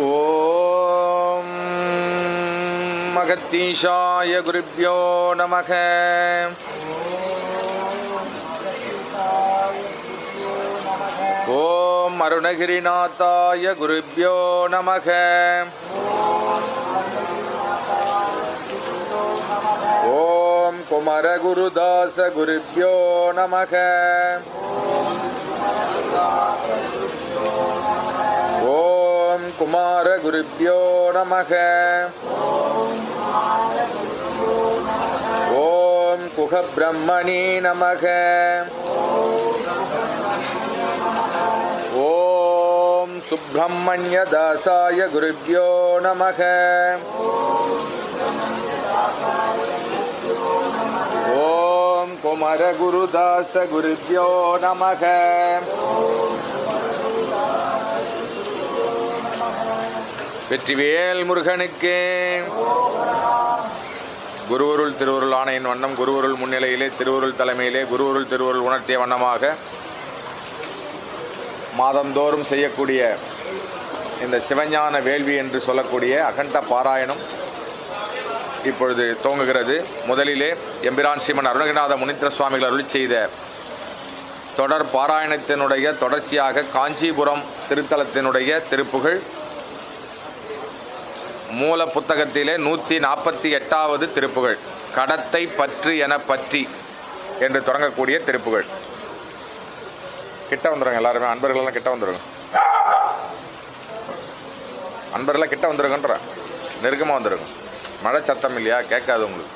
ஓம் மகத்தீஷாய குருப்யோ நமக. ஓம் அருணகிரிநாதாய குருப்யோ நமக. ஓம் குமரகுருதாச குருப்யோ நமக. ஓம் குமார குருப்யோ நமக. ஓம் குக பிரம்மணி நமக. ஓம் சுப்ரமணிய தாசாய குருப்யோ நமக. ஓம் குமர குருதாச குருப்யோ நமக. வெற்றிவேல் முருகனுக்கு. குருவருள் திருவருள் ஆணையின் வண்ணம் குருவருள் முன்னிலையிலே திருவருள் தலைமையிலே குருவருள் திருவருள் உணர்த்திய வண்ணமாக மாதந்தோறும் செய்யக்கூடிய இந்த சிவஞான வேள்வி என்று சொல்லக்கூடிய அகண்ட பாராயணம் இப்பொழுது துவங்குகிறது. முதலிலே எம்பிரான் ஸ்ரீமன் அருணகிரிநாத முனீந்திர சுவாமிகள் அருளி செய்த தொடர் பாராயணத்தினுடைய தொடர்ச்சியாக காஞ்சிபுரம் திருத்தலத்தினுடைய திருப்புகழ் மூல புத்தகத்திலே 148வது திருப்புகழ் கடத்தை பற்று என பற்றி என்று தொடங்கக்கூடிய திருப்புகழ். கிட்ட வந்துடுங்க எல்லாருமே, அன்பர்களெல்லாம் கிட்ட வந்துடுங்க. அன்பர்களெல்லாம் கிட்ட வந்துருங்கன்ற, நெருக்கமாக வந்துடுங்க. மழை சத்தம் இல்லையா, கேட்காது உங்களுக்கு.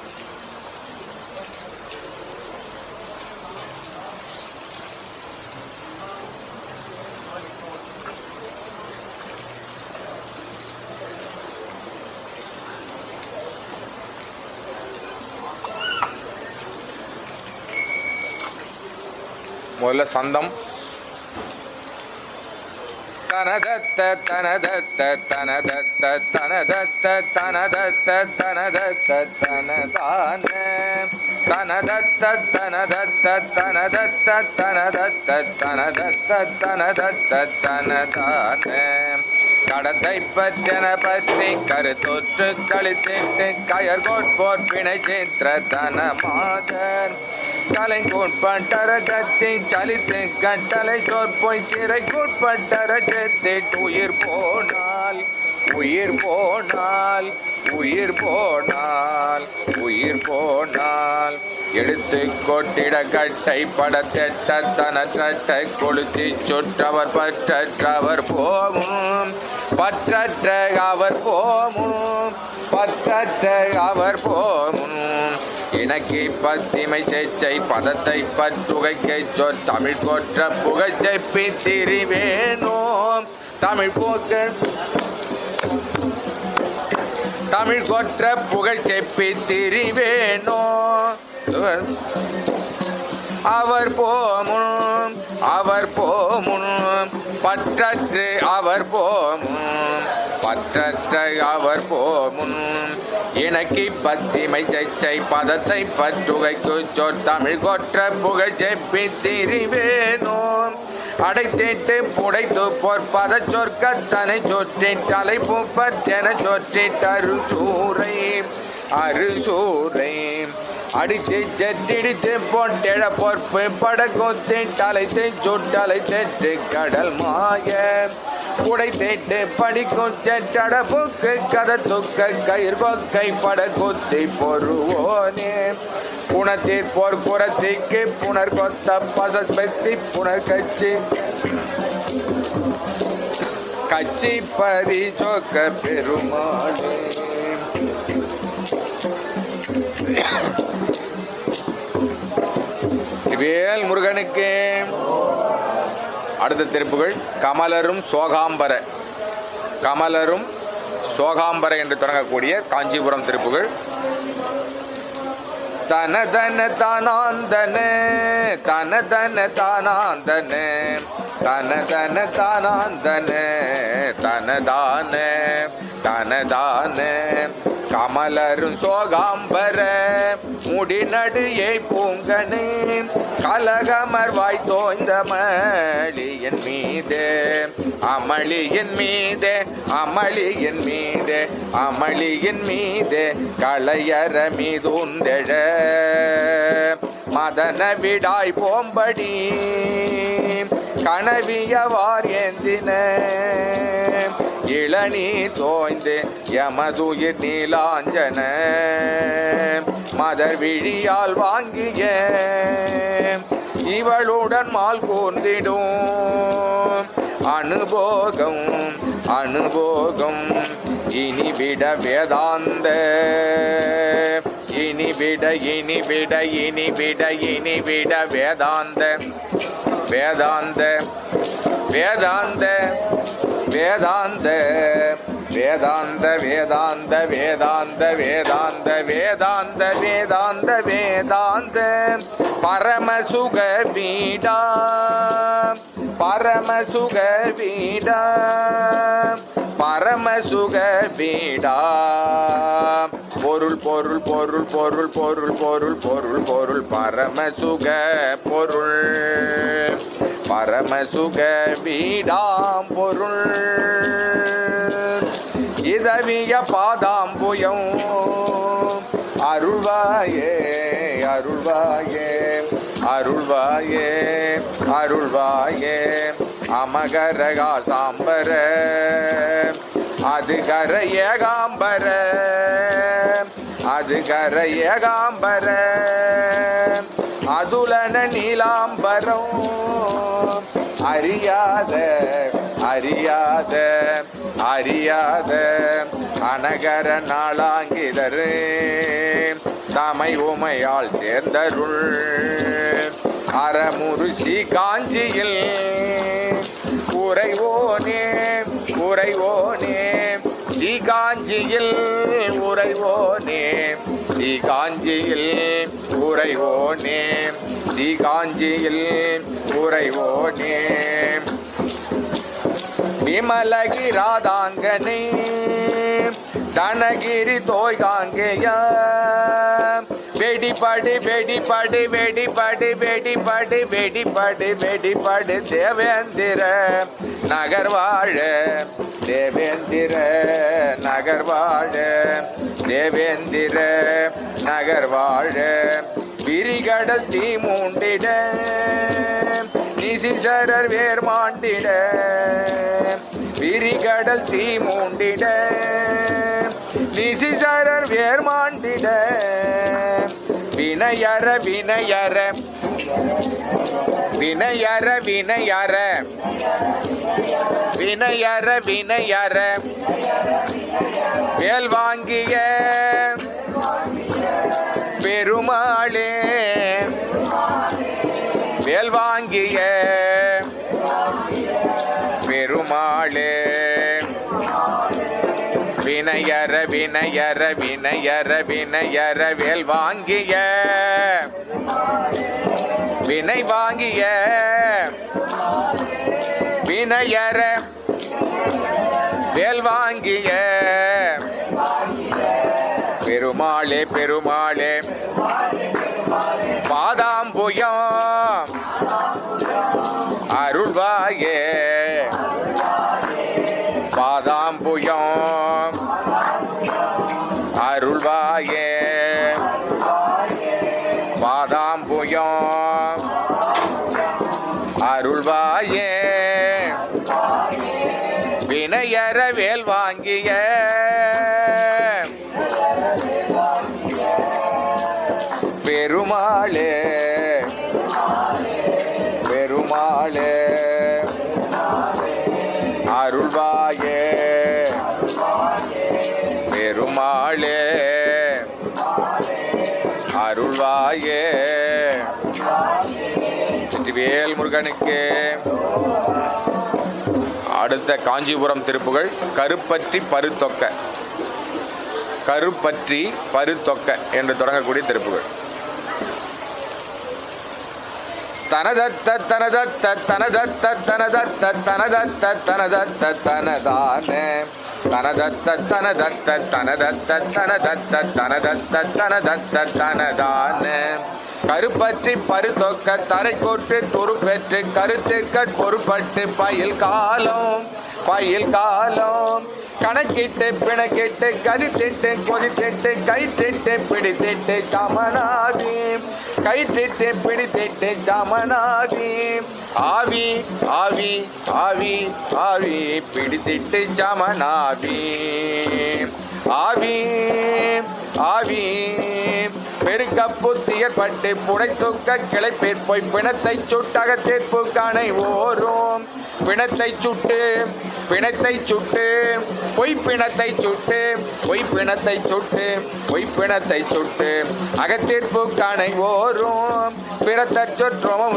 முதல்ல சந்தம். தனதத்த தனதத்த தனதத்த தனதத்த தனதத்த தனதத்த தனதான தனதத்த தனதத்த தனதத்த தனதத்த தனதத்த தனதத்த தனதான கடத்தை பற்றன பற்றி கருத்தொற்று கழித்திட்டு கயர் கோட்போர் பிணை சேத்திர தனமாதர் தலைக்குட்பட்டர சத்தி சலித்து கட்டளை சொற்போய் திரைக்குட்பட்டர சத்தி உயிர் போனால் உயிர் போனால் உயிர் போனால் உயிர் போனால் எடுத்து கொட்டிட கட்டை படத்தெட்ட தனற்றட்டை கொளுத்தி சொற்றவர் பற்றவர் போமும் பற்றற்ற அவர் போமும் பற்றற்ற அவர் போமும் இணக்கி பத்திமை சேச்சை பதத்தை பற்றுகைக்கை சொற் தமிழ் கொற்ற புகச்சை பித்திரிவேனோம் தமிழ் போக்கு தமிழ் கொற்ற புகழ்ச்சை பித்திரிவேனோ அவர் போமும் அவர் போமும் பற்றற்று அவர் போமும் பற்றற்ற அவர் போமும் இணக்கி பத்திமை சச்சை பதத்தை பற்றுகைக்கு சொற் தமிழ் கொற்ற புகழ்ச்சை பித்திரிவேனோம் அடைத்திட்டு புடைத்து பொற்பத சொற்கத்தனை சொற்றி தலைப்பு பற்றென சொற்றி தருசூரை அருசூரை அடித்து செட்டிடித்து பொட்டெழ பொற்பு படகொத்தி தலைத்து சுட்டலை தெற்று கடல் மாய உடைத்திட்டு படிக்கும் செட்டட புக்கு கதத்துக்க கயிர் கொக்கை படகொத்தி பொருவோனே புனத்தீர் போர் புறத்திற்கு புனர் கொத்த பசத்தி புனர் கட்சி கட்சி பரி சொக்க பெருமாளே. வேல் முருகனுக்கு. அடுத்த திருப்புகள் கமலரும் சோகாம்பர. கமலரும் சோகாம்பர என்று தொடங்கக்கூடிய காஞ்சிபுரம் திருப்புகள். தனதன தானாந்தன தனதன தானாந்தன தனதன தானாந்தன தனதான தனதான கமலரும் சோகாம்பர முடிநடு பூங்கனே கலகமர் வாய் தோய்ந்த அமளியின் மீதே அமளியின் மீதே அமளியின் மீதே அமளியின் மீதே களையற மீதுந்தெழ மதன விடாய் போம்படி கனவியவார் ஏந்தின இளநீ தோய்ந்து யமதுயிர் நீலாஞ்சன மதர் விழியால் வாங்கிய இவளுடன் மால் கூர்ந்திடும் அனுபோகம் அனுபோகம் இனிவிட வேதாந்த இனிவிட இனிவிட இனிவிட இனிவிட வேதாந்த வேதாந்த வேதாந்த வேதாந்த வேதாந்த வேதாந்த வேதாந்த வேதாந்த வேதாந்த வேதாந்த வேதாந்த பரமசுக வீடா பரமசுக வீடா பரமசுக வீடா பொருள் பொருள் பொருள் பொருள் பொருள் பொருள் பொருள் பொருள் பரமசுக பொருள் பரமசுக வீடாம் பொருள் இதவிய பாதாம்புயம் அருள்வாயே அருள்வாயே அருள்வாயே அருள்வாயே அமகரகா சாம்பர அது கர ஏகாம்பர அது கர ஏகாம்பர அதுலன நீலாம்பரம் அறியாத அறியாத அறியாத அனகர நாளாங்கிதரு தமை உமையால் சேர்ந்தருள் அறமுருசி காஞ்சியில் உறைவோனே உறைவோனே ஸ்ரீகாஞ்சியில் உறைவோனே ஸ்ரீகாஞ்சியில் உறைவோனே ஸ்ரீகாஞ்சியில் உறைவோனே விமலகிராதாங்கனே தனகிரி தோய்காங்கேயா வெடிபடு வெடிபடு வெடிபடு வெடிபடு வெடிபடு வெடிபடு தேவேந்திர நகர்வாழ தேவேந்திர நகர்வாழ தேவேந்திர நகர்வாழ விரிகடல் தீ மூண்டிட நிசிசரர் வேர் மாண்டிட விரிகடல் தீ மூண்டிட நிசிசரர் வேர் மாண்டிட வினயர வினயர வினயர வினயர வினயர வினயர வேல் வாங்கிய பெருமாளே வேல் வாங்கிய பெருமாளே வினயர வினயர வினயர வினயர வேல் வாங்கிய வினை வாங்கிய வினயர வேல் வாங்கிய பெருமாளே பெருமாளே பாதாம்புயம் அருள்வாயே பாதாம்புயம் அருள்வாயே பாதாம்புயம் அருள்வாயே வினயர வேல் வாங்கிய பெருமாளே பெருமாளே அருள்வாயே பெருமாளே அருள்வாயே வேல் முருகனுக்கு. அடுத்த காஞ்சிபுரம் திருப்புகள் கருப்பற்றி பருத்தொக்க கருப்பற்றி பருத்தொக்க என்று தொடங்கக்கூடிய திருப்புகள். தனதத்த தனதத்த தனதத்த தனதத்த தனதத்த தனதத்த தனதான தனதத்த தனதத்த தனதத்த தனதத்த தனதத்த தனதத்த தனதான கருப்பற்றி பருத்தொக்க தரை கோட்டு துரு பெற்று கருத்துக்க பொறுப்பட்டு பயில் காலம் கணக்கிட்டு பிணக்கிட்டு கதித்திட்டு கொதித்திட்டு கைத்திட்டு பிடித்திட்டு சமனாதி கைத்திட்டு பிடித்திட்டு சமனாதி ஆவி ஆவி ஆவி ஆவி பிடித்திட்டு சமனாதி ஆவி ஆவி பெருக்க புத்தியற்பட்டு புடை தூக்க கிளைப்பேர் போய் பிணத்தை சுட்டக தீர்ப்பு காணை ஓரும் பிணத்தை சுட்டு பொய் பிணத்தை சுட்டு அகத்தீர்ப்பு காணை ஓரும் பிறத்தற் சொற்றோமம்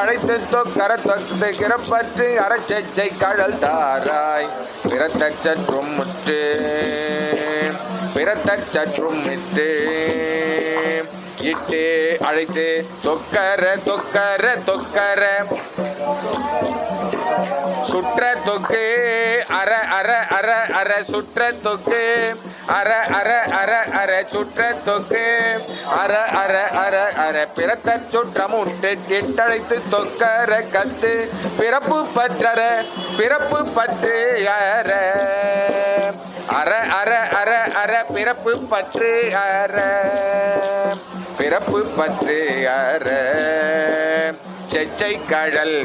அழைத்து தொக்கர தொத்து கிரப்பற்று அறச்சை கடல் தாராய் பிறத்தற் சற்றும் முற்று இட்டு அழைத்து தொக்கர சுற்ற தொக்கு அற அற அற அற சுற்ற தொக்கு அற அற அற அற சுற்ற தொக்கு அற அற அற அற பிறத்தற் சுற்றமுட்டு இட்டழைத்து தொக்கர கத்து பிறப்பு பற்று அற அற அற அற அற பிறப்பு பற்று அற செச்சை கடல்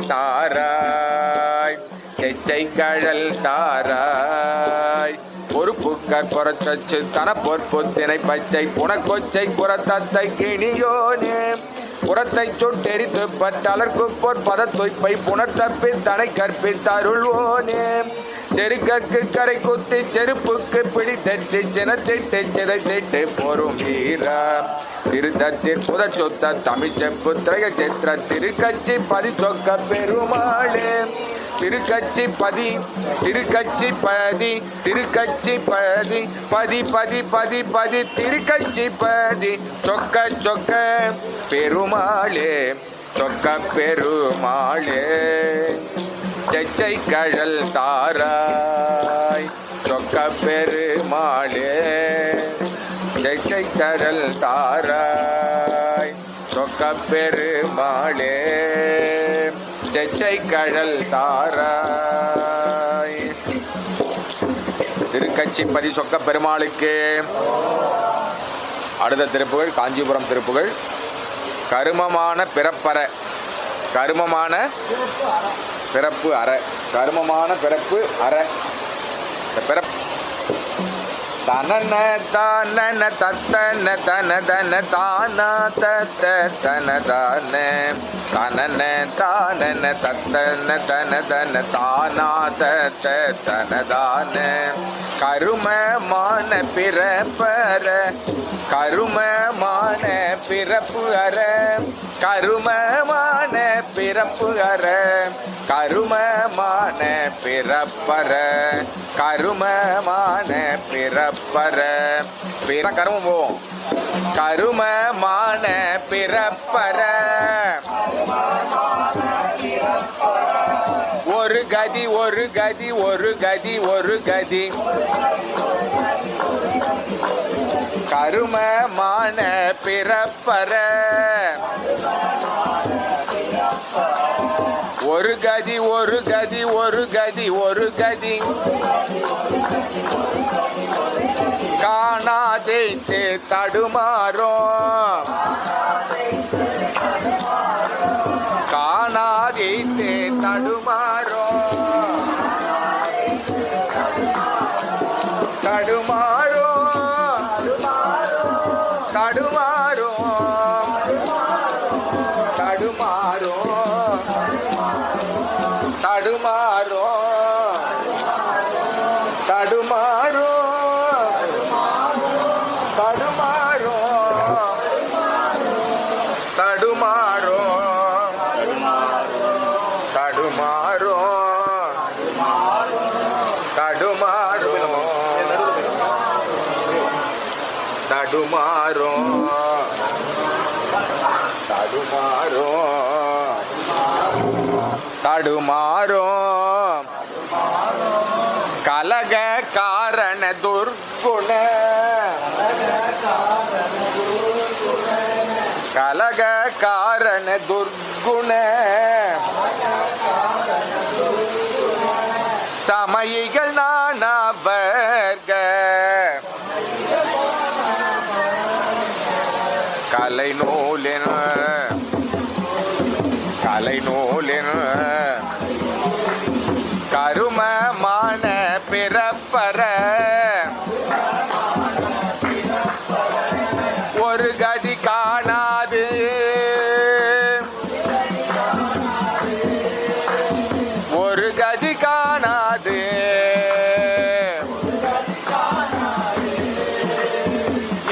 தாராய் பொறுப்புக்கற் புறத்தச்சு தன பொற்பொத்தினை பச்சை புனக்கொச்சை புறத்தத்தை கிணியோனே புறத்தை சொட்டெரித்து பற்றலர்க்கு பொற்பதத்தொய்ப்பை புனர்த்தப்பி தனை கற்பித்தருள்வோனே செருக்கக்கு கரை குத்தி செருப்புக்கு பிடித்தட்டு சினத்திட்டு சிதைத்திட்டு போரும் வீரா திருத்தத்தின் புதற் சொத்த தமிழ் செப்பு திரைய சித்திர திருக்கட்சி பதி சொக்க பெருமாளே திருக்கட்சி பதி திருக்கட்சி சொக்க பெருமாளே செச்சை கடல் தாராய் சொக்க பெருமாளே செச்சை கடல் தாராய் சொக்க பெருமாளே செச்சை கடல் தாராய் திருக்கட்சிப்பதி சொக்க பெருமாளுக்கு. அடுத்த திருப்புகள் காஞ்சிபுரம் திருப்புகள். கருமமான பிறப்பற கருமமான பிறப்பு அற கருமமான பிறப்பு அற பிறப்பு தனன தானன தத்தன தனதன தானா தத்த தனதான தனன தானன தத்தன தனதன தானா தத்த தனதான கருமமான பிறப்பற கருமமான பிறப்பு அற கருமமான பிறப்பு அற கருமமான பிறப்பற கருமமான பிறப்பற கருமம் போவோம். கருமமான பிறப்பற ஒரு கதி ஒரு கதி ஒரு கதி ஒரு கதி கருமமான பிறப்பற ஒரு கதி ஒரு கதி ஒரு கதி ஒரு கதி காணாதைத்து தடுமாறும் காணாதைத்து தடுமாறும் தடுமாறும் தடுமாறும் தடுமாறும் கலக காரண துர்குண கலக காரண துர்குண சமயிகள் நானவர்க கலைநூலின் கருமமான பிறப்பற ஒரு கதி காணாது ஒரு கதி காணாது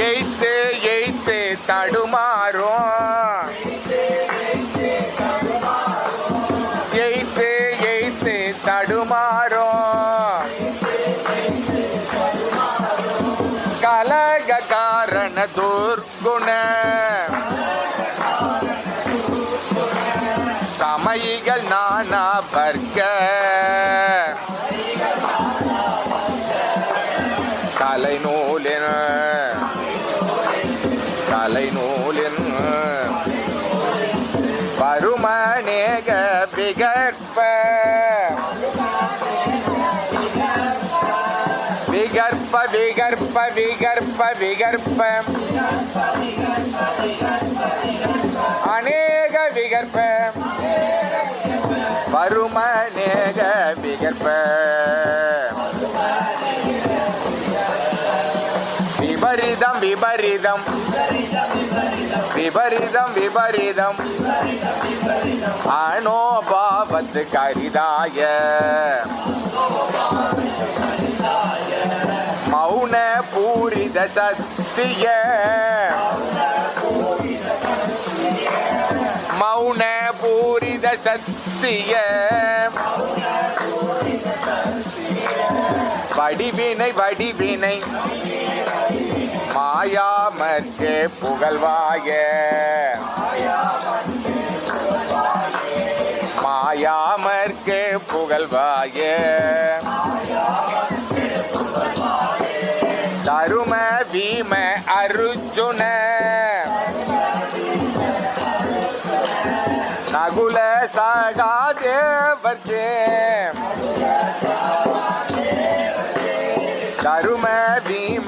எய்த்து எய்த்து தடுமாறும் எய்த்து எய்த்து தடுமாறும் கலக காரண துர்குண சமயிகள் நானா வர்க்க கலைநூலின் பருமநேக விகற்ப விகற்ப விகற்ப விகற்ப விகற்ப அநேக விகற்ப பருமநேக விகற்ப விபரீதம் விபரீதம் விபரீதம் விபரீதம் அனோபாவத்து கரிதாய மௌன பூரித சத்திய மௌன பூரித சத்திய வடிவினை வடிவினை மாயாமற்கே புகழ்வாய மாயாமற்கே புகழ்வாய தரும பீம அருஜுன நகுல சகாதேவர்கே தரும பீம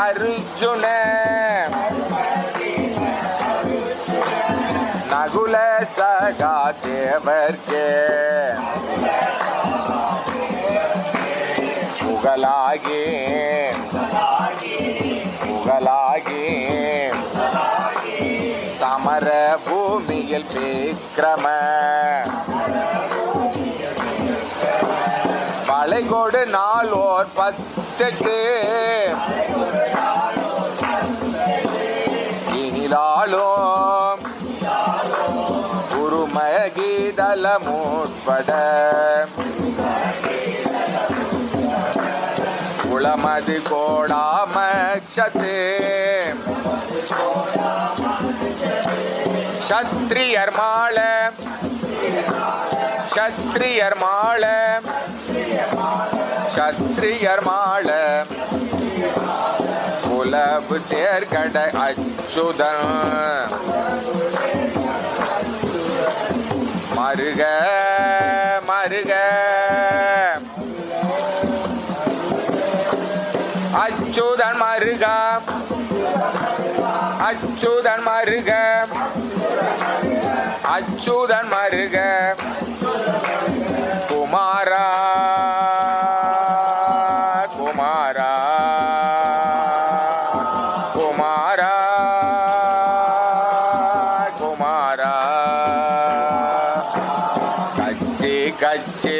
அருஜுன நகுல சகாதேவர்கே புகழாகி புகழாகி சமர பூமியில் விக்ரம வளைகொடு நாளோர் 18 இனிலாலும் குருமகீதல முற்பட உளமது கோடாமக்ஷத்து சத்ரியர் மாள சத்ரியர் மாள சத்ரியர் மாள குலவு தேர்கட அச்சுதன் மருக மருக அச்சுதன் மருக அச்சுதன் மருக அச்சுதன் மருக குமாரா குமாரா குமாரா குமாரா கச்சி கச்சி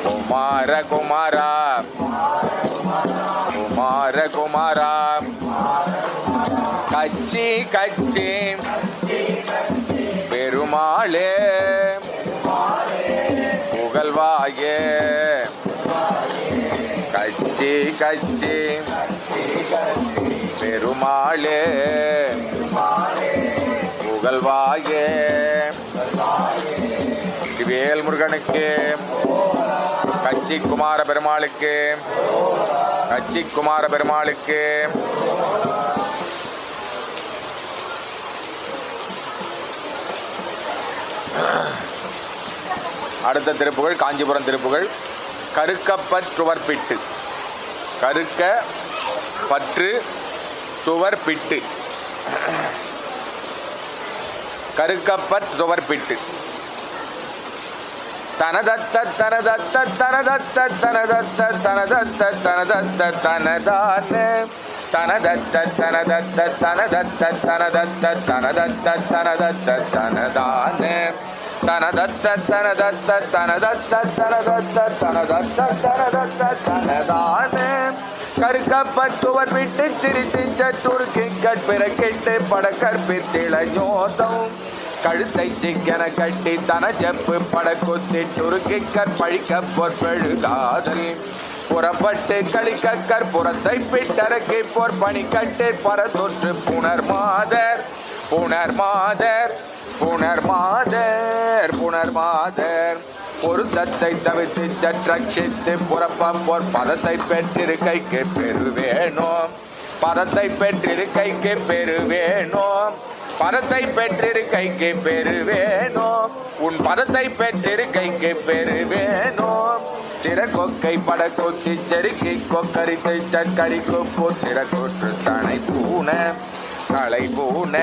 குமார குமாரா குமார குமாரா கச்சி கச்சி பெருமாளே புகழ்வாயே கச்சி கச்சி பெருமாளே புகழ்வாயே வேல் முருகனுக்கு கச்சி குமார பெருமாளுக்கு, கச்சி குமார பெருமாளுக்கு. அடுத்த திருப்புகள் காஞ்சிபுரம் திருப்புகள். கருக்கப்பற்றுவர்பிட்டு, கருக்க பற்று துவர்பிட்டு, கருக்கப்பற்றுவர்பிட்டு. தனதத்த தனதத்த தனதத்த தனதத்த தனதத்த தனதத்த தனதான, தனதத்த தனதத்த தனதத்த தனதத்த தனதத்த தனதத்த தனதான, தனதத்த தனதத்த தனதத்த தனதத்த தனதத்த தனதத்த தனதான. கருக்கப்பட்டுவர் விட்டு சிரித்து சற்றுருக்கு கற்பிறக்கிட்டு படக்கற்பித்திளையோதம், கழுத்தை சிக்கன கட்டி தன செப்பு படக்குத்தி சுருக்கி கற்பழிக்க பொற்பெழுகாதல், புறப்பட்டு கழிக்க கற்புறத்தை பிட்டரக்கி போர் பணி கட்டு பரதொற்று புனர் மாதர், புனர் மாதர், புனர் மாதர், புனர் மாதர். பொருத்தத்தை தவிர்த்து சற்றக்ஷித்து புறப்போர் பதத்தை பெற்றிருக்கைக்கு பெறுவேணும், பதத்தை பெற்றிருக்கைக்கு பெறுவேணும், பதத்தை பெற்றிருக்கைக்கு பெறுவேணும், உன் பதத்தை பெற்றிருக்கைக்கு பெறுவேணும். திறக்கொக்கை படக்கொத்தி செருக்கி கொக்கரித்து சற்கரி கொப்பு திறக்கொற்று தனை பூன, தலை பூன,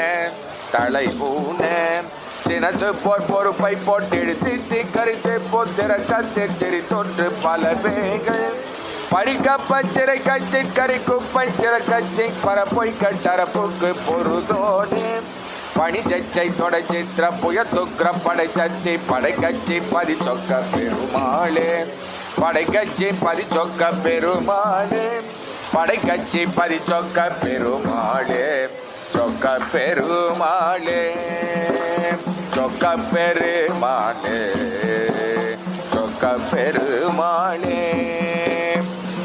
தலை பூன. சினத்து போர் பொறுப்பை போட்டெழுத்தி திக்கரித்து போத்திர கத்திரி தொற்று பல பேகள், பறிக்க பச்சிறை கட்சி கறி குப்பை திற கட்சி பரப்பொய் கட்டரப்புக்கு பொருதோடு, பணி சச்சை தொடை சித்திர புய துக்ர படை சத்தி படை கட்சி பதி சொக்க பெருமாளே, படை கட்சி பதி சொக்க பெருமாளே, படை கட்சி பதி சொக்க பெருமாளே, சொக்க பெருமாளே, சொக்க பெருமாளே, சொக்க பெருமாளே.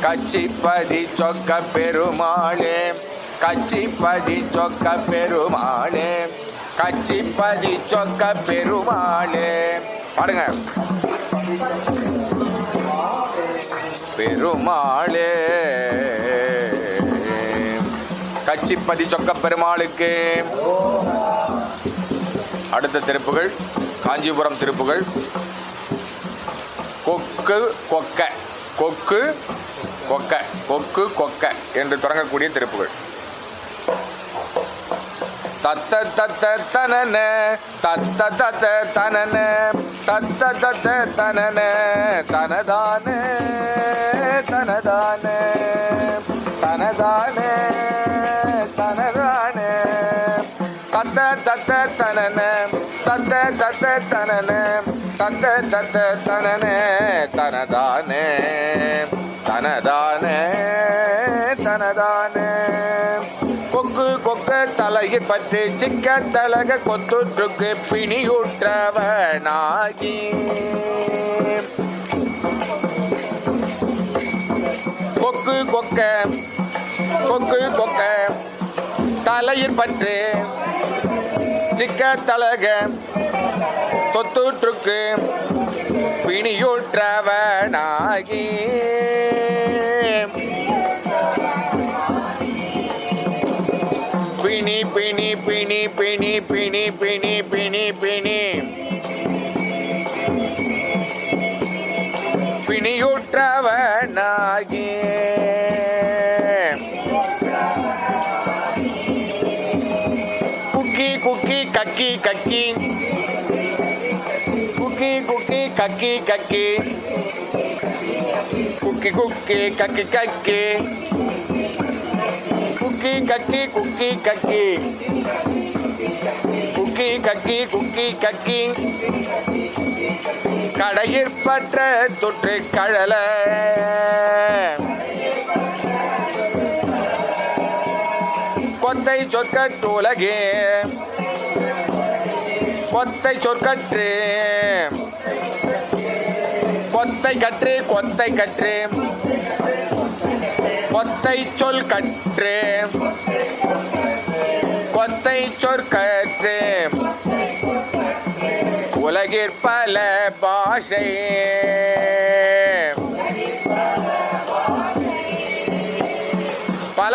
கச்சிப்பதி சொக்க பெருமாளே, கச்சிப்பதி சொக்க பெருமாளே, கச்சிப்பதி சொக்க பெருமாளே. பாடுங்க. பெருமாளே, கச்சிப்பதி சொக்க பெருமாளுக்கு. அடுத்த திருப்புகள் காஞ்சிபுரம் திருப்புகள். கொக்கு கொக்க, கொக்கு கொக்க, கொக்கு கொக்க என்று தொடங்கக்கூடிய திருப்புகள். தத்த தத்த தனன, தத்த தத்த தனன, தத்த தத்த தனன, தனதான, தனதான, தனதான, தனதான. தத்த தத்த தனன, தத்த தத்த தனன, தத்த தத்த தனன, தனதான, தனதான, தனதான. கொக்கு கொக்க தலையில் பற்றி சிக்க தலக கொத்துற்றுக்கு பிணியுற்றவனாகி, கொக்கு கொக்க, கொக்கு கொக்க தலையில் பற்று சிக்க தலக கொத்துற்றுக்கு பிணியுற்றவனாகி, பிணி பிணி பிணி பிணி பிணி பிணி பிணி பிணி பிணியுற்றவனாகி, குக்கி குக்கி கக்கி கக்கி, குக்கி குக்கி கக்கி கக்கி, குக்கி குக்கி கக்கி கக்கி, குக்கி கக்கி குக்கி கக்கி, குக்கி கக்கி குக்கி கக்கி. கடையிற்பற்ற தொற்று கழல, கொத்தை சொற்கட்டுலகே, கொத்தை சொற்கற்று, கொத்தை கற்று, கொத்தை கற்று, கொத்தை சொல் கற்று, கொத்தை சொற்கற்று. உலகிற் பல பாஷை,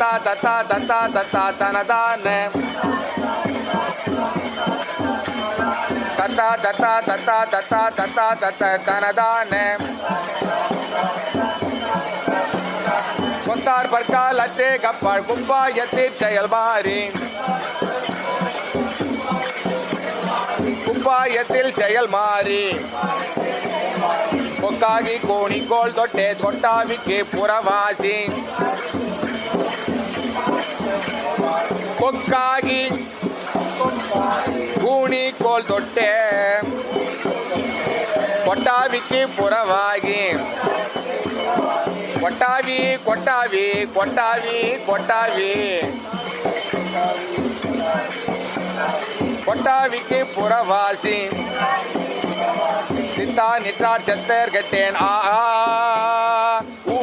தத்தா தத்தா தத்தா தத்தா தனதான தத்தா தத்தா தத்தா தத்தா தத்தா தத்த தனதான கொத்தார் பற்கால் அத்தே கப்பாள் குப்பாயத்தில் செயல் மாறி குப்பாயத்தில் செயல் மாறி கொக்காகி கோணிக்கோள் தொட்டே கொட்டாவிக்கு புறவாசி கொக்காகி கூணிக்கோள் தொட்டே கொட்டாவிக்கு புறவாகி கொட்டாவி கொட்டாவி கொட்டாவி கொட்டாவி கொட்டாவிக்கு புறவாசி சித்தா நிற்றார் செத்தர் கட்டேன் ஆ ஊ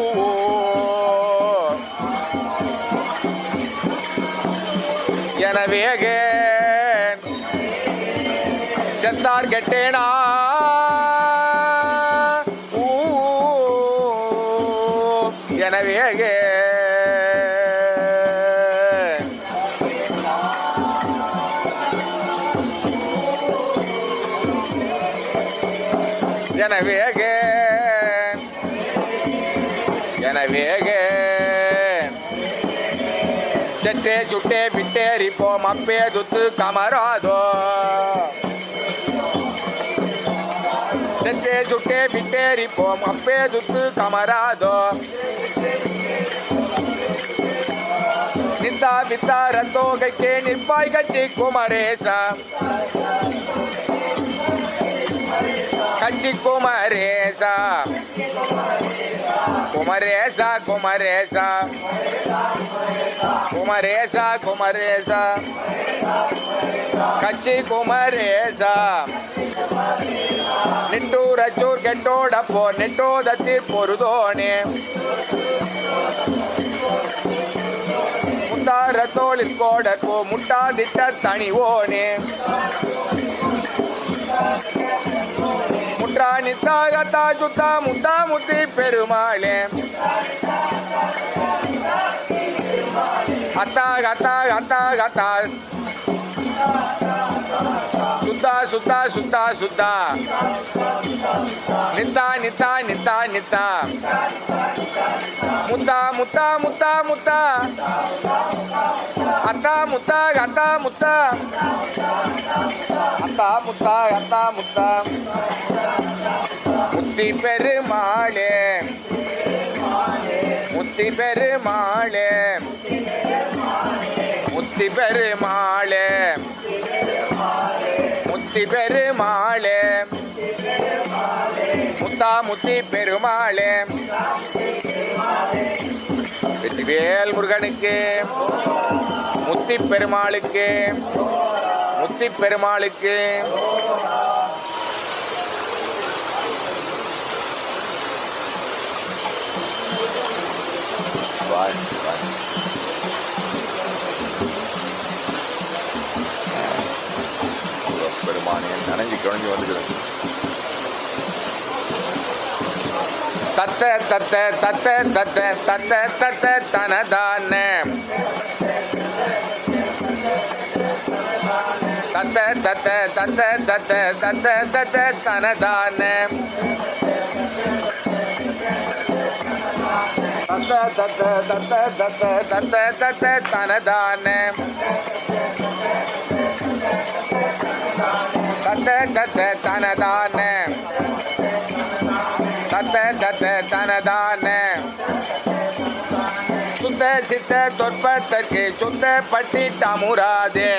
எனவே செத்தார் கட்டேனா ஊ எனவே எனவே செட்டே சுட்டே விட்டேரிப்போம் அப்பே துத்து கமராதோ செட்டே சுட்டே விட்டேரிப்போம் அப்பே துத்து கமராதோ நித்தா வித்தா ரத்தோகைக்கே நிற்பாய் கட்சி குமரேசா கட்சி குமரேசா குமரேசா குமரேசா குமரேசா குமரேசா கட்சி குமரேசா நிட்டூரச்சூர் கெட்டோடப்போ நெட்டோதத்தில் பொருதோனே முத்தாரத்தோளில் கோடக்கோ முட்டாதிட்ட தனிவோனே முற்றா நித்தா கத்தா சுத்தா முத்தா முத்தி பெருமாளே அத்தா கத்தா கத்தா கத்தா சுத்தா சுத்தா சுத்தா சுத்தா நித்தா நித்தா நித்தா நித்தா முத்தா முத்தா முத்தா முத்தா அத்தா முத்தா அத்தா முத்தா அத்தா முத்தா அத்தா முத்தா முத்தி பெருமாளே முத்தி பெருமாளே முத்தி பெருமாளே முத்தி பெருமாளே முத்தா முத்தி பெருமாளே வெற்றிவேல் முருகனுக்கு முத்தி பெருமாளுக்கு முத்தி பெருமாளுக்கு பெருமானே நனைஞ்சு குழஞ்சி வந்துக்கிறது தத்த தத்த தத்த தத்த தத்த தத்த தனதான தத்த தத்த தத்த தத்த தத்த தத்த தனதான தத்த தத்த தத்த தத்த தத்த தத்த தனதான தத்த தத்த தனதான தத்த தத்த தனதான சுத்த சித்த தொற்பத்தற்கு சுத்த பட்டி டமுராதே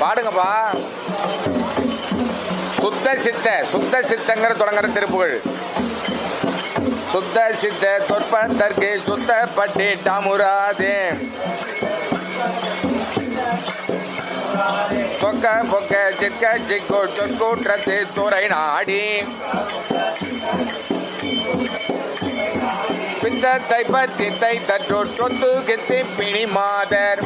பாடுங்கப்பா. சுத்த சித்த சுத்த சித்தங்கிற தொடங்குற திருப்புகள். சுத்த சித்த தொற்பத்தற்கு சுத்த பட்டி டமுராதே பொக்க பொக்க சிக்க சிக்கு சொற்கூற்றத்து துறை நாடி பித்தத்தை பத்தித்தை தற்றோ சொத்து கித்தி பிணி மாதர்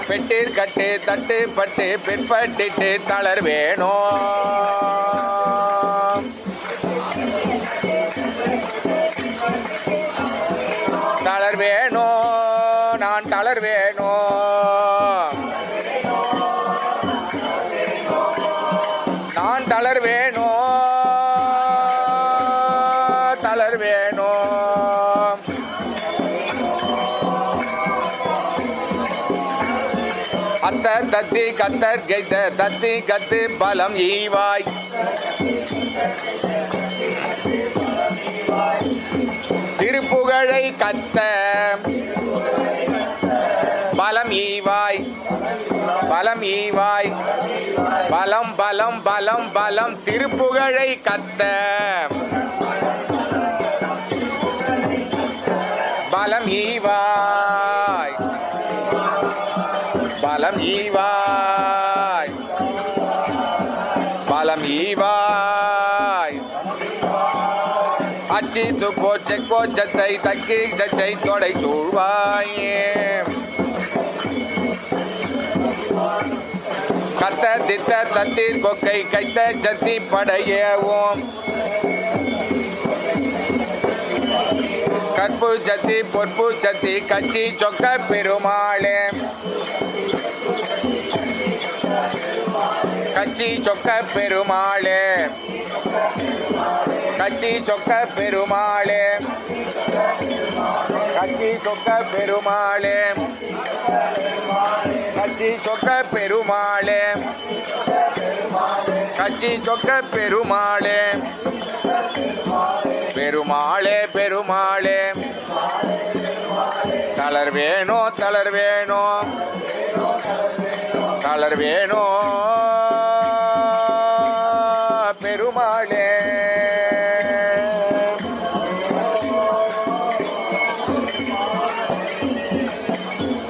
பெட்டிர் கட்டு தட்டு பட்டு பிற்பட்டிட்டு தளர் வேணும் தளர் வேணோ தளர் வேணோ அத்த தத்தி கத்தர் கைத்த தத்தி கத்து பலம் ஈவாய் திருப்புகழை கத்த பலம் ஈவாய் பலம் ஈவாய் பலம் பலம் பலம் பலம் திருப்புகழை கத்த பலம் ஈவாய் பலம் ஈவாய் பலம் ஈவாய் அச்சி துக்கோ செக்கோ சத்தை தக்கி சச்சை தொடை தூழ்வாயே கத்த தித்த தத்தீர் கொக்கை கைத்த சத்தி படையவும் கற்பு சத்தி பொற்பு சத்தி கச்சி சொக்க பெருமாளே கச்சி சொக்க பெருமாளே கச்சி சொக்க பெருமாளே கச்சி சொக்க பெருமாளே கச்சி சொக்க பெருமாளே கச்சி சொக்க பெருமாளே பெருமாளே பெருமாளே தளர் வேணோ தளர் வேணோ தளர் வேணோ பெருமாளே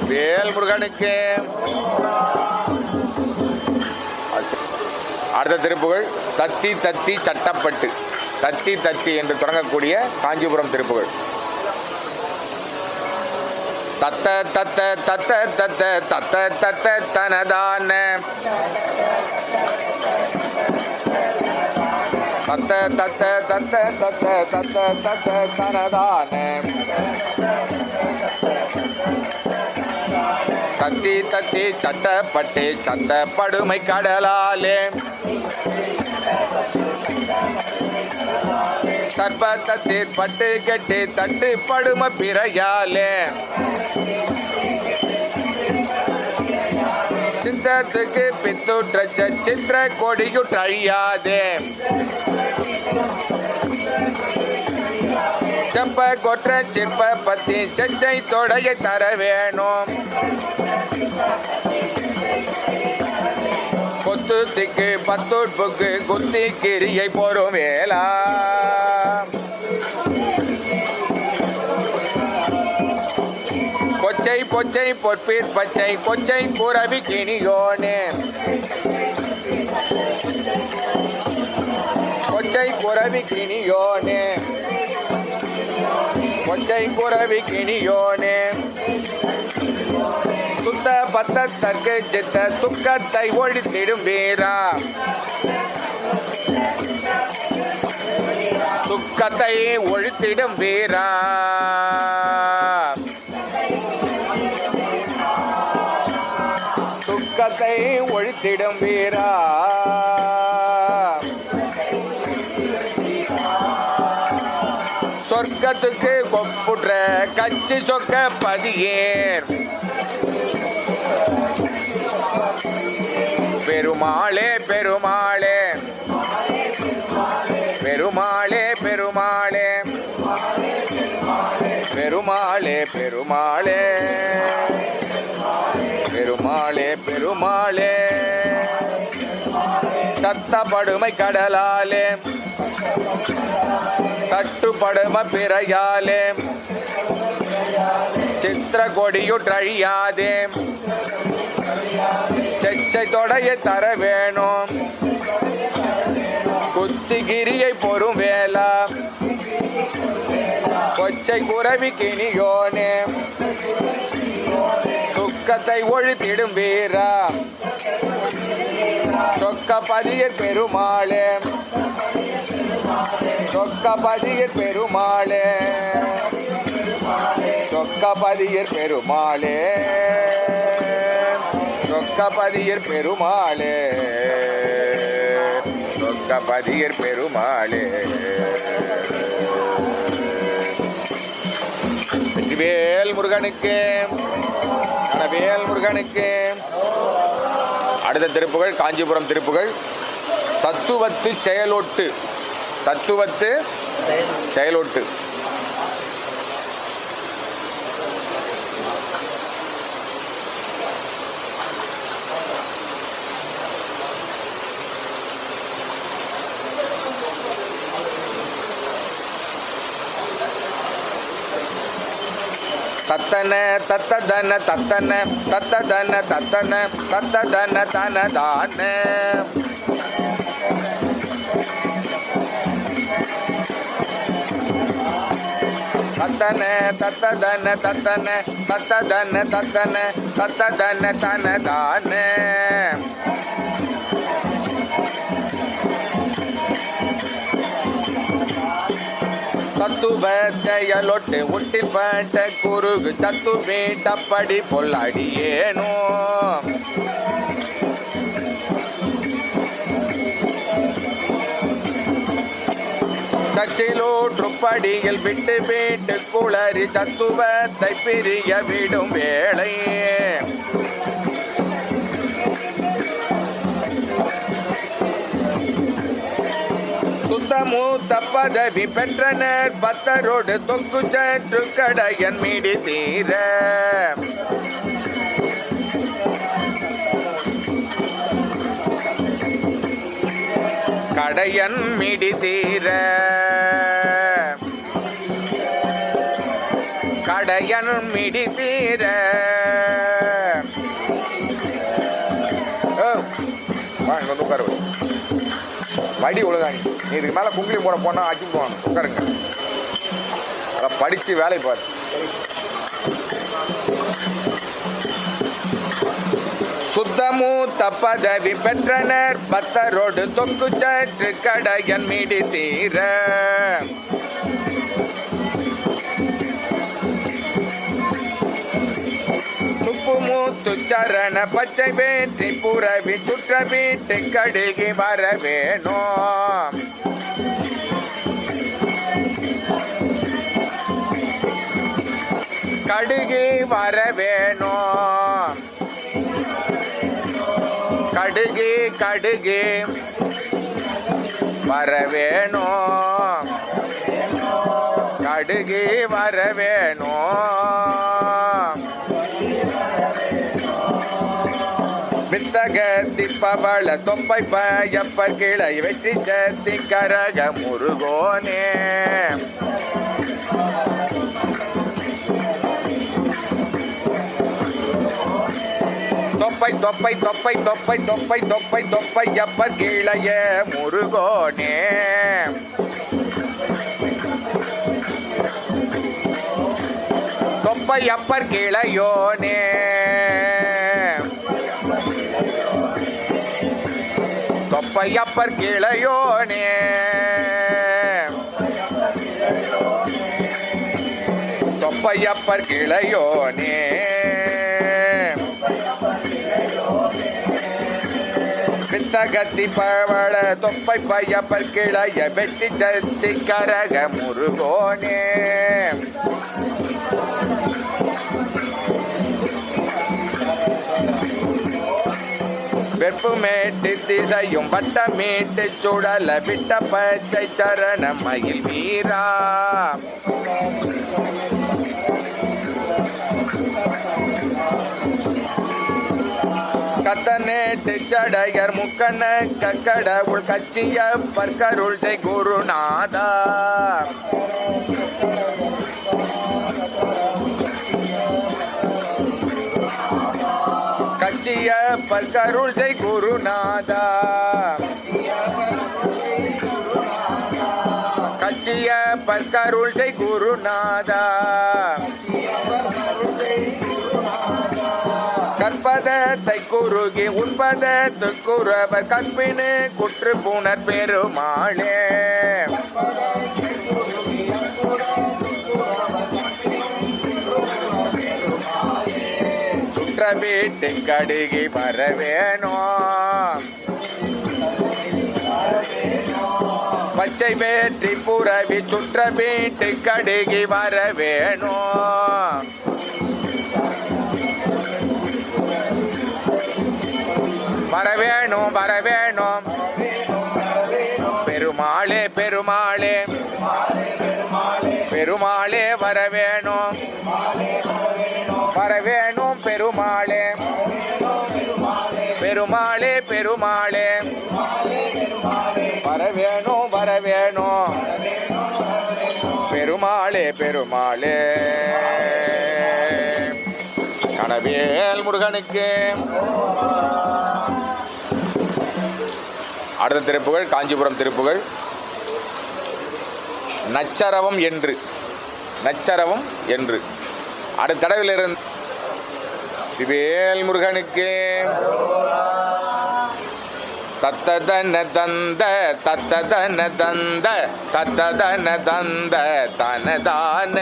வேல் முருகனுக்கு. அடுத்த திருப்புகழ் தத்தி தத்தி சட்டப்பட்டு தத்தி தத்தி என்று தொடங்கக்கூடிய காஞ்சிபுரம் திருப்புகழ். தத்த தத்த தத்த தத்த தத்த தத்த தனதான தத்த தத்த தத்த தத்த தத்த தத்த தனதான தத்தி தத்தி சட்டப்பட்டு சட்டப்படுமை கடலாலே சர்பத்தீர் பட்டு கெட்டு தட்டு படும பிறையாலே சித்தத்துக்கு பித்துற்ற சித்திர கொடியுற்றழியாதே செப்ப கொற்ற சிற்ப பத்தி செச்சை தொடைய தர வேணும் கொத்து திக்கு பத்தூட்புக்கு குத்தி கிரியை போரும் வேளா கொச்சை பொச்சை பொற்பீர் பச்சை கொச்சை புறவி கிணியோனே கொச்சை புறவி கிணியோனே கொச்சை புறவி கிணியோனே சுத்த பத்தற்கு சித்த துக்கத்தை ஒழித்திடும் வீரா துக்கத்தை ஒழித்திடும் வீரா துக்கத்தை ஒழித்திடும் வீரா சொர்க்கத்துக்கு கொப்புற்ற கச்சி சொக்க பதியேர் பெருமாளே பெருமாளே பெருமாளே பெருமாளே பெருமாளே பெருமாளே பெருமாளே பெருமாளே தத்தப்படுமை கடலாலே தட்டுப்படும பிறையாலே சித்திர கொடியுற்றழியாதே செச்சை தொடைய தர வேணும் குத்திகிரியை பொறும் வேளா கொச்சை குறவி கிணியோனே துக்கத்தை ஒழித்திடும் வீரா சொக்க பதியர் பெருமாளே சொக்க பதியர் பெருமாளே சொக்க பதியர் பெருமாளே சொக்க பதியர் பெருமாளே சொக்க கபதியர் பெருமாளே. வேல் முருகனுக்கு, வேல் முருகனுக்கு. அடுத்த திருப்புகள் காஞ்சிபுரம் திருப்புகள். தத்துவத்து செயலொட்டு, தத்துவத்து செயலொட்டு. தத்தன தத்ததன தத்தன தத்ததன தத்தன தத்ததன தனதான. தத்தன தத்ததன தத்தன தத்ததன தத்தன தத்ததன தனதான. தத்துவ செயலொட்டு உட்டிப்பட்ட குறுகு தத்து வீட்டப்படி பொல்லடியேனோ. சச்சிலூற்றுப்படியில் விட்டு வீட்டு குளறி தத்துவத்தை பிரிய விடும் வேளை. மூத்த பதவி பெற்றனர் பத்தரோடு தொக்கு சற்று கடையன் மீடி தீர. கடையன் மீடி தீர, கடையன் மீடி தீர. உட்காரு வடி ஒழுங்காங்க. நீ இதுக்கு மேலே குங்கிலி போட போனால் அடிச்சு போவாங்க. உட்காருங்க, அதை படித்து வேலை பாரு. சுத்தமூத்த பதவி பெற்றனர் பத்தரோடு தொக்கு சற்று கடையன் மீடி தீர. மூத்து சரண பச்சை வேற்றி புறவி சுற்ற வீட்டு கடுகி வர வேணும். கடுகி வர வேணும். கடுகி கடுகி வர வேணும். கடுகி வர வேணும். வித்தக திப்பவள தொப்பை பயப்பர் கிளை வெற்றி சத்தி கரக முருகோனே. தொப்பை தொப்பை தொப்பை தொப்பை தொப்பை தொப்பை தொப்பை அப்பர் கிளைய முருகோனே. தொப்பை அப்பர் கிளையோனே. தொப்பையப்பர் கிளையோனே. தொப்பையப்பர் கிளையோனே. வித்தகத்தி பவள தொப்பை பையப்பர் கிளைய வெட்டி சத்தி கரக முருகோனே. வெப்பு மேட்டு திசையும் வட்டமீட்டு சுடல விட்ட பச்சை சரண மயில் வீரா. கத்தனேட்டு சடையர் முக்கண்ண கக்கடவுள் கச்சிய பற்கருள் செய் குருநாதா. கச்சிய பற்கருள் செய் குருநாதா. கச்சிய பற்கருள் செய் குருநாதா. கற்பதத்தை குறுகி உண்பதத்து குறவர் கற்பினு குற்று புனர் பெருமாளே. சுற்ற வீட்டு கடுகி வர வேணும். பச்சை வேற்றி புறவி சுற்ற வீட்டு கடுகி வர வேணும். வரவேணும் வரவேணும் பெருமாளே பெருமாளே பெருமாளே வரவேணும் வரவேணும் பெருமாளே பெருமாளே பெருமாளே வரவேணும் வரவேணும் பெருமாளே பெருமாளே. கணவேல் முருகனுக்கு. அடுத்த திருப்புகள் காஞ்சிபுரம் திருப்புகள். நச்சரவம் என்று நச்சரவம் என்று அடுத்த தடவிலிருந்து வேல் முருகனுக்கு. தத்ததன தந்த தத்ததன தந்த தத்ததன தந்த தனதான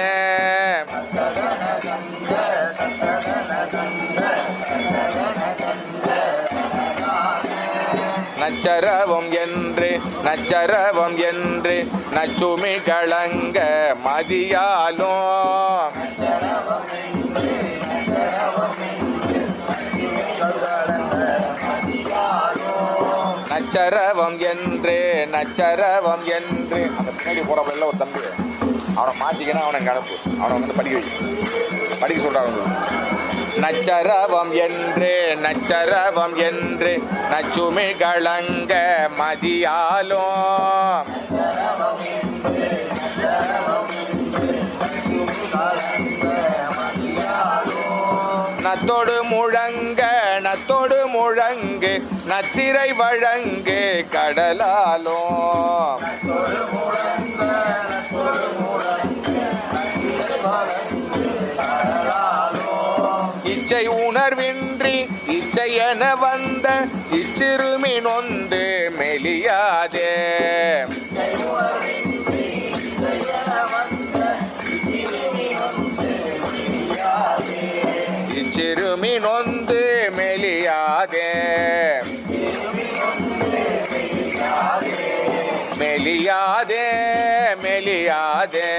நச்சரவம் என்று நச்சரவம் என்று நச்சுமி களங்க மதியாலும் நச்சரவம் என்று நச்சரவம் என்று. அந்த பின்னாடி போறப்ப ஒரு தம்பி அவனை மாத்திக்கணும், அவனை அனுப்பு, அவனை வந்து படிக்க சொல்றாங்க. நச்சரவம் என்று நச்சரவம் என்று நச்சுமி களங்க மதியாலும் நத்தோடு முழங்க நத்தோடு முழங்கு நத்திரை வழங்கு கடலாலும் இச்சை உணர்வின்றி இச்சை என வந்த இச்சிறுமி நொந்து மெலியாதே சிறுமி நொந்து மெலியாதே மெலியாதே மெலியாதே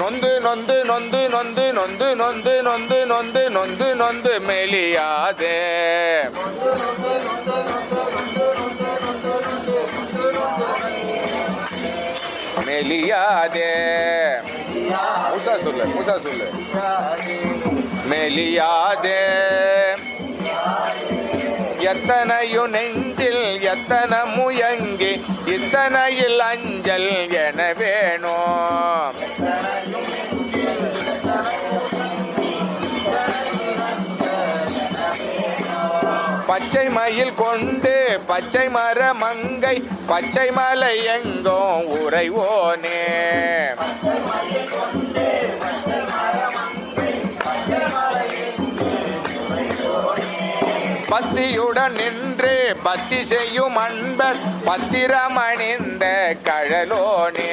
நொந்து நொந்து நொந்து நொந்து நொந்து நொந்து நொந்து நொந்து நொந்து நொந்து மெலியாதே மெலியாதே. முசா சொல்லு முசா சொல்லு. மெலியாதே எத்தனையும் நெஞ்சில் எத்தனை முயங்கி இத்தனையில் அஞ்சல் என வேணும். பச்சை மயில் கொண்டு பச்சை மர மங்கை பச்சை மலை எங்கோ உறைவோனே பத்தியுடன் நின்று பத்தி செய்யும் அன்பர் பத்திரமணிந்த கழலோனே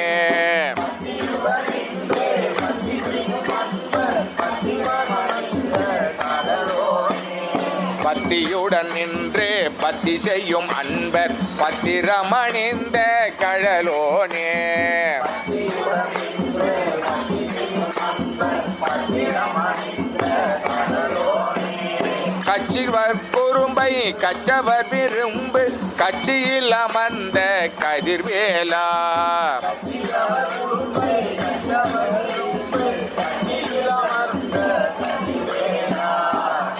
பத்தியுடன் நின்று பத்தி செய்யும் அன்பர் பத்திரமணிந்த கழலோனே கட்சிவர் குறும்பை கச்சவர் விரும்பு கட்சியில் அமர்ந்த கதிர்வேலா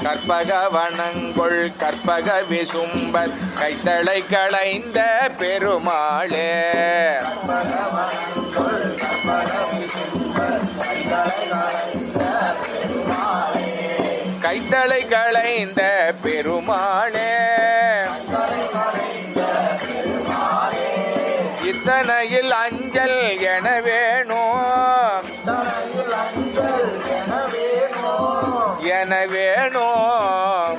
கற்பகவனங்குள் கற்பக விசும்பர் கைத்தளை களைந்த பெருமாளே கைத்தளை களைந்த பெருமாளே இத்தனையில் அஞ்சல் என வேணும் என வேணும்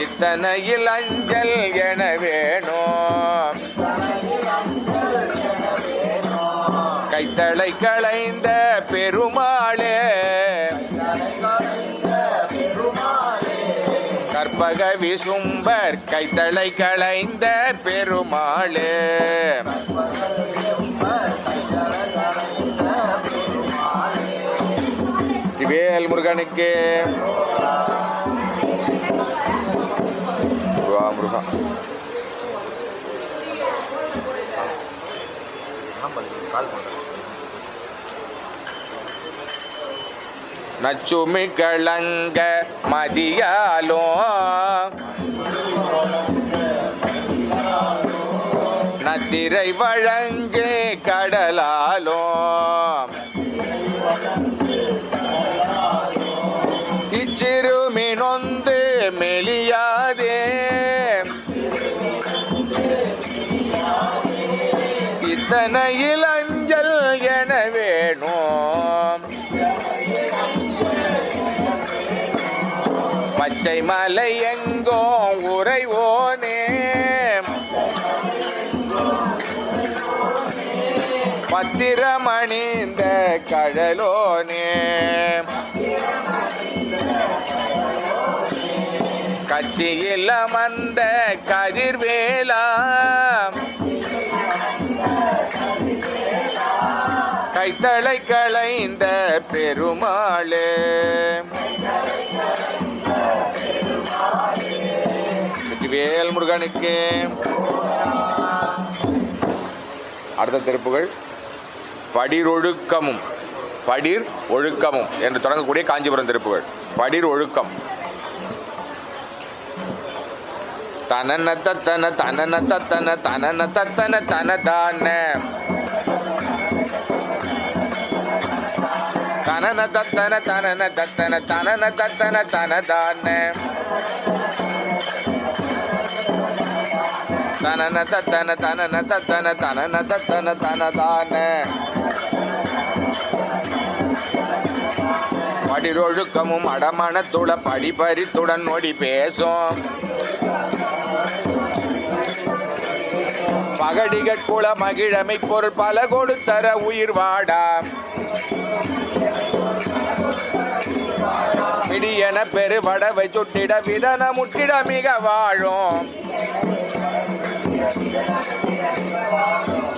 இத்தனையில் அஞ்சல் என வேணும் கைத்தளை களைந்த பெருமாளே கற்பக விசும்பர் கைத்தளை களைந்த பெருமாளே வேல் முருகனுக்கு முருகா நச்சுமி கலங்க மதியாலோ நத்திரை வழங்கு கடலாலோ இச்சிறுமினொந்து மெலியாதே இத்தனையில் அஞ்சல் என வேணும் பச்சை மலை எங்கோ உறைவோனே பத்திரமணிந்த கடலோனே கட்சியில் அமர்ந்த கதிர்வேலா கைத்தளை களைந்த பெருமாளே வேல் முருகனுக்கு. அடுத்த திருப்புகள் படிர் ஒழுக்கமும் படிர் ஒழுக்கமும் என்று தொடங்கக்கூடிய காஞ்சிபுரம் திருப்புகள். படிர் ஒழுக்கம். தனன தத்தன தனன தத்தன தனன தத்தன தனதான தனன தத்தன தனன தத்தன தனன தத்தன தனதான தனன தத்தன தனன தத்தன தனன தத்தன தனதான படிரொழுக்கமும் அடமணத்துட படிபரித்துடன் நொடி பேசும் மகடிகட்குள மகிழமை பொருள் பல கொடுத்தர உயிர் வாடா இடியன பெருவடவை சுட்டிட விதன முட்டிட மிக வாழும்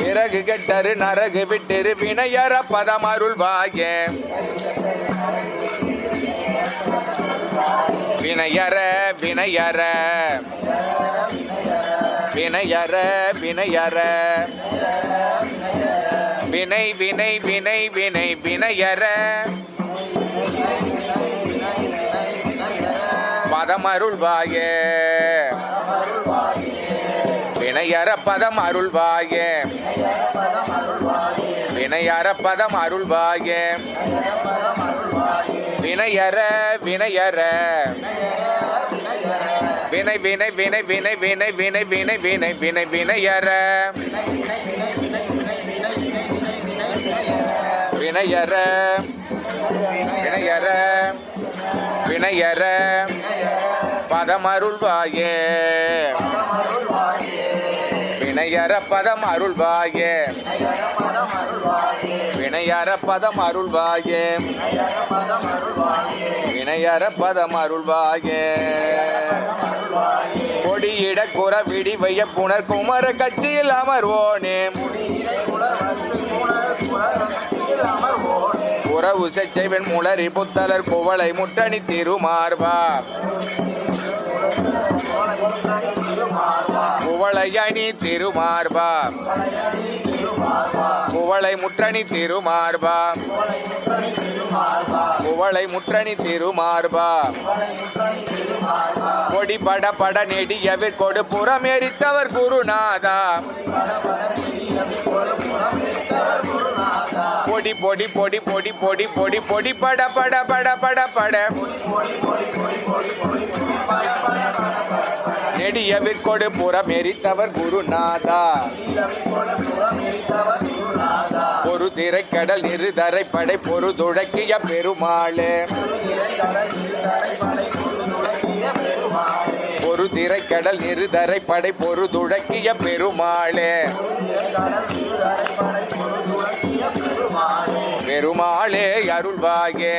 பிறகு கெட்டரு நரகு விட்டிரு வினையற பதம் அருள்வாய வினையற வினையற வினையற வினையற வினை வினை வினை வினை வினையற பதம் அருள்வாய வினையற பதம் அருள்வாய வினையற பதம் அருள்வாய வினையற வினையற வினை வினை வினை வினை வினை வினை வினை வினை வினை வினையற வினையற வினையற வினையற பதம் அருள்வாய வினையற பதம் அருள்வாய வினையற பதம் அருள்வாய வினையற பதம் அருள்வாய கொடியிட குற விடிவைய புனர் குமர கட்சியில் அமர்வோனே உறவு செச்சைவன் முளரி புத்தலர் குவளை முட்டணி திருமார்பா குவளையணி திருமார்பா குவளை முற்றணி திருமார்பா குவளை முற்றணி திருமார்பா கொடி பட பட நெடியவிற் கொடு புறம் எரித்தவர் குருநாதா பொடி பொடி பொடி பொடி பொடி பொடி பொடி பட பட பட பட பட நெடியவிற்கொடு புறம் எரித்தவர் குருநாதா ஒரு திரைக்கடல் நிறுதரை படை பொறு துடக்கிய பெருமாளே ஒரு திரைக்கடல் நிறுதரை படை பொறு துடக்கிய பெருமாளே பெருமாளே அருள்வாயே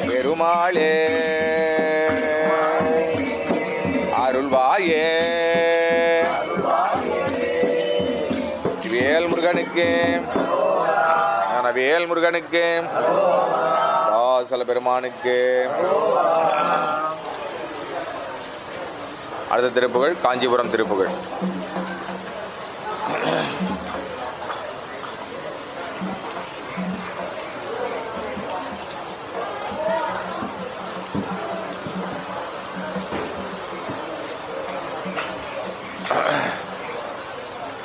பெருமாளே முருகனுக்கு, வேல் முருகனுக்கு, வாசல பெருமானுக்கு. அடுத்த திருப்புகழ் காஞ்சிபுரம் திருப்புகழ்.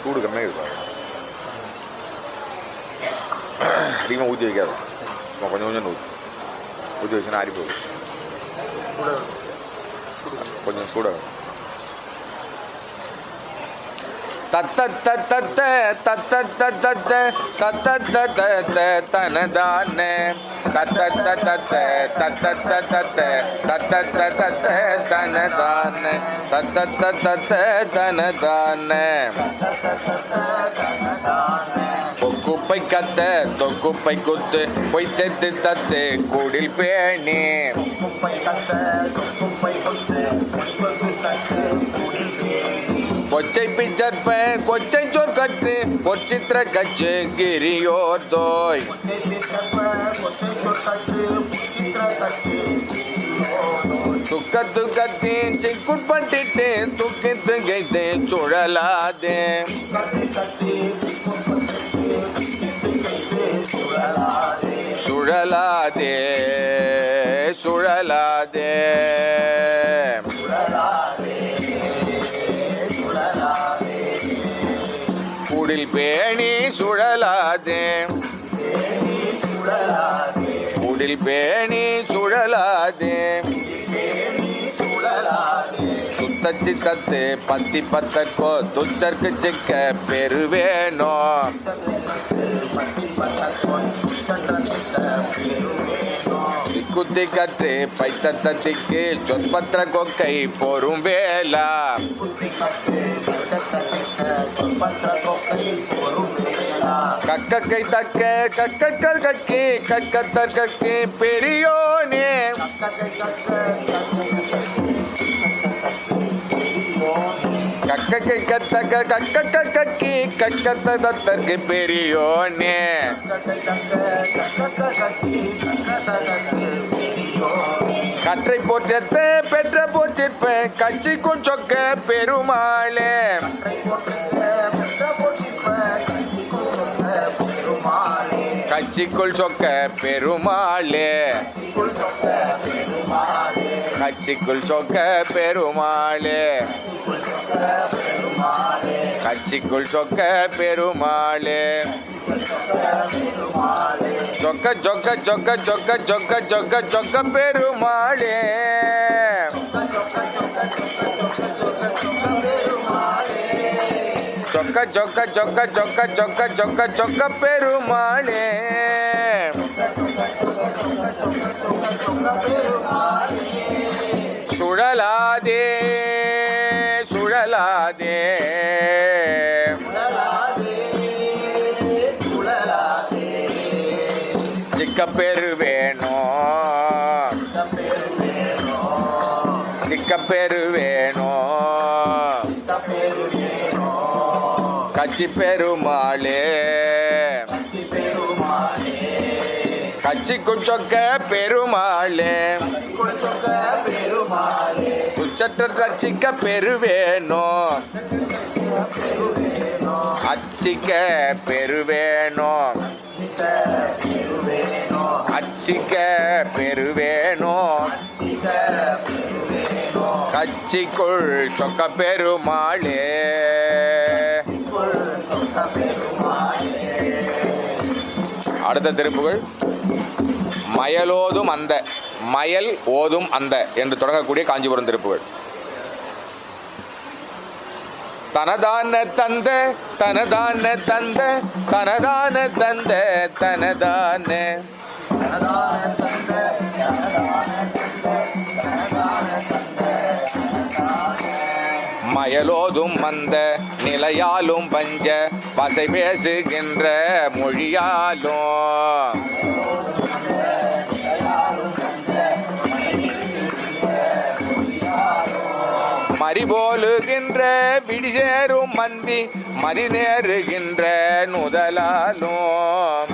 சூடு கம்மியாக இருக்கும், அதிகமாக ஊற்றி வைக்காது, கொஞ்சம் கொஞ்சம் ஊற்றி வச்சுன்னா ஆறி போகுது. கொஞ்சம் சூடாக தத்தத்தத்தத்த தத்தத்தத்தத்த தத்தத்தத்தத்த தனதான தத்தத்தத்தத்த தத்தத்தத்தத்த தத்தத்தத்தத்த தனதான தத்தத்தத்தத்த தனதான கொக்குப்பை கத்த தொக்குப்பை குத்து பொய்த்தெத்து தத்து கூடில் பேணி கொச்சை பிச்சற்ப கொச்சை சோர் கற்று பொச்சித்திர கச்சு கிரியோர் தோய் துக்கத்து கத்தி சிக்குட்பட்டிட்டு துக்கித்து கைத்து சுழலாதே சுழலாதே சுழலாதே கூடில் பேணி சுழலாதே கூடில் பேணி சுழலாதே சுத்தச்சி தத்து பத்தி பத்தக்கோ துச்சற்கு சிக்க பெருவேனோ குத்தி கற்று பைத்தத்திக்கு சொற்பத்திர கொக்கை பொறும் வேலா கக்கை தக்க கக்கட்கள் கக்கி கக்கத்தர் கக்கி பெரியோனே கக்கை கத்தக்க கக்கட்கள் கக்கி கக்கத்தற்கு பெரியோனே கற்றை போற்றத்த பெற்ற போற்றிற்ப கட்சிக்குள் சொக்க பெருமாளே கட்சிக்குள் சொக்க பெருமாளே கட்சிக்குள் சொக்க பெருமாளே கட்சிக்குள் சொக்க பெருமாளே சொக்க சொக்க சொக்க சொக்க சொக்க சொக்க சொக்க பெருமாளே சொக்க சொக்க சொக்க சொக்க சொக்க சொக்க சொக்க பெருமாளே சுழலாதே சுழலாதே சிக்க பெருவேனோ சிக்க பெருவேனோ கச்சி பெருமாளே கட்சிக்குள் சொக்க பெருமாளே உச்சற்ற ரட்சிக்க பெருவேனோ அச்சிக்க பெருவேனோ அச்சிக்க பெருவேனோ கட்சிக்குள் சொக்க பெருமாளே அடுத்த திருப்புகள் மயலோதும் அந்த மயல் ஓதும் அந்த என்று தொடங்கக்கூடிய காஞ்சிபுரம் திருப்புகள். தனதான தந்த தனதான தந்த தனதான தந்த தனதான மயலோதும் அந்த நிலையாலும் பஞ்ச பசை பேசுகின்ற மொழியாலும் மறிபோலுகின்ற விடிசேரும் மந்தி மதி நேருகின்ற நுதலாலும்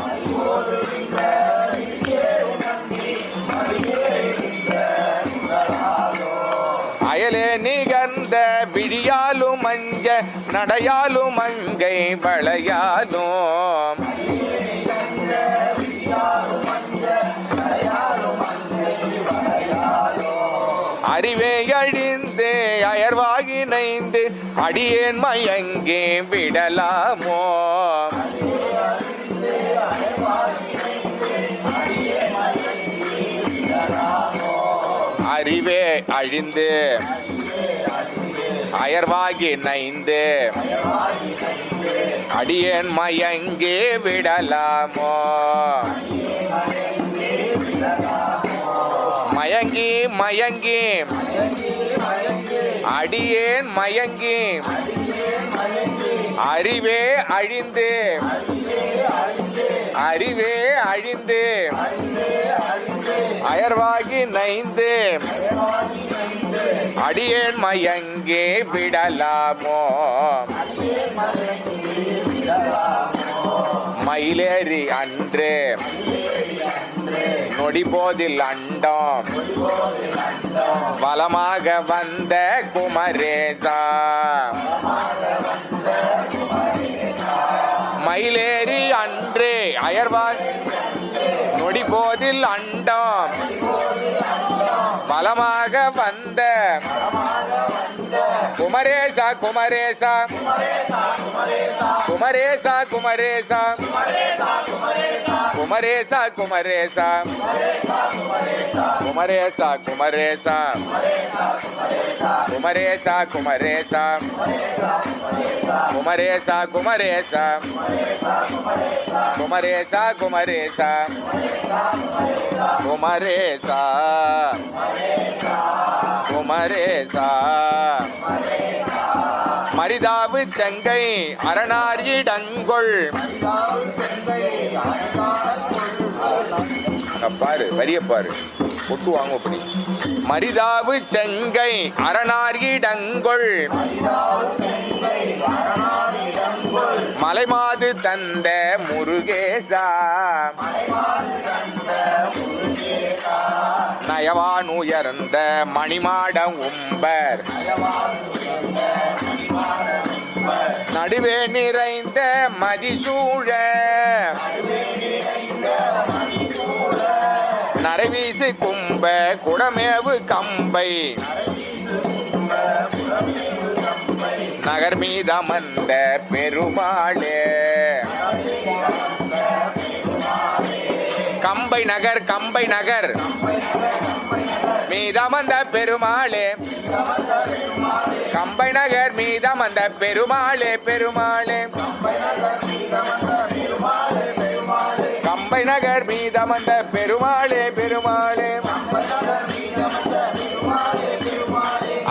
அயலே நிகர்ந்த விழியாலும் மஞ்ச நடையாலும் மங்கை வளையாலும் அறிவே அழிந்து அயர்வாகி நைந்து அடியேன் மயங்கே விடலாமோ அறிவே அழிந்து அயர்வாகி நைந்து அடியேன் மயங்கே விடலாமோ மயங்கி மயங்கி அடியேன் மயங்கி அறிவே அழிந்து அறிவே அழிந்து அயர்வாகி நைந்து அடியேன் மயங்கே விடலாமோ மயிலேறி அன்று நொடிபோதில் அண்டம் வலமாக வந்த குமரேசா மயிலேறி அன்று அயர்வாய் நொடிபோதில் அண்டம் பலமாக வந்த குமரேசா குமரேசா குமரேசா குமரேசா குமரேசா குமரேசா குமரேசா குமரேசா குமரேசா குமரேசா குமரேசா குமரேசா குமரேசா குமரேசா குமரேசா குமரேசா மரிதாவு செங்கை அரணாரிடங்கொள் பாரு வரிய பாரு ஒட்டு வாங்க அப்படி மரிதாவு செங்கை அரணாரிடங்கொள் மலைமாது தந்த முருகேசா நயவான் உயர்ந்த மணிமாடம் உம்பர் நடுவே நிறைந்த மதிசூழ நரைவீசு கும்ப குடமேவு கம்பை நகர் மீதமர்ந்த பெருமாளே கம்பை நகர் கம்பை நகர் மீதமர்ந்த பெருமாளே கம்பை நகர் மீதமர்ந்த பெருமாளே பெருமாளே கம்பை நகர் மீதமர்ந்த பெருமாளே பெருமாளே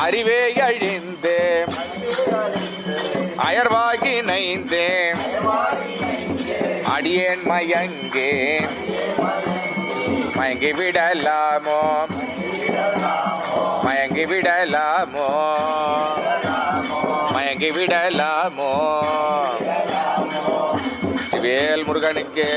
அறிவே அழிந்து அயர்வாகி நைந்து அடியேன் மயங்கே மயங்கி விடலாமோ மயங்கி விடலாமோ மயங்கி விடலாமோ வேல் முருகனுக்கு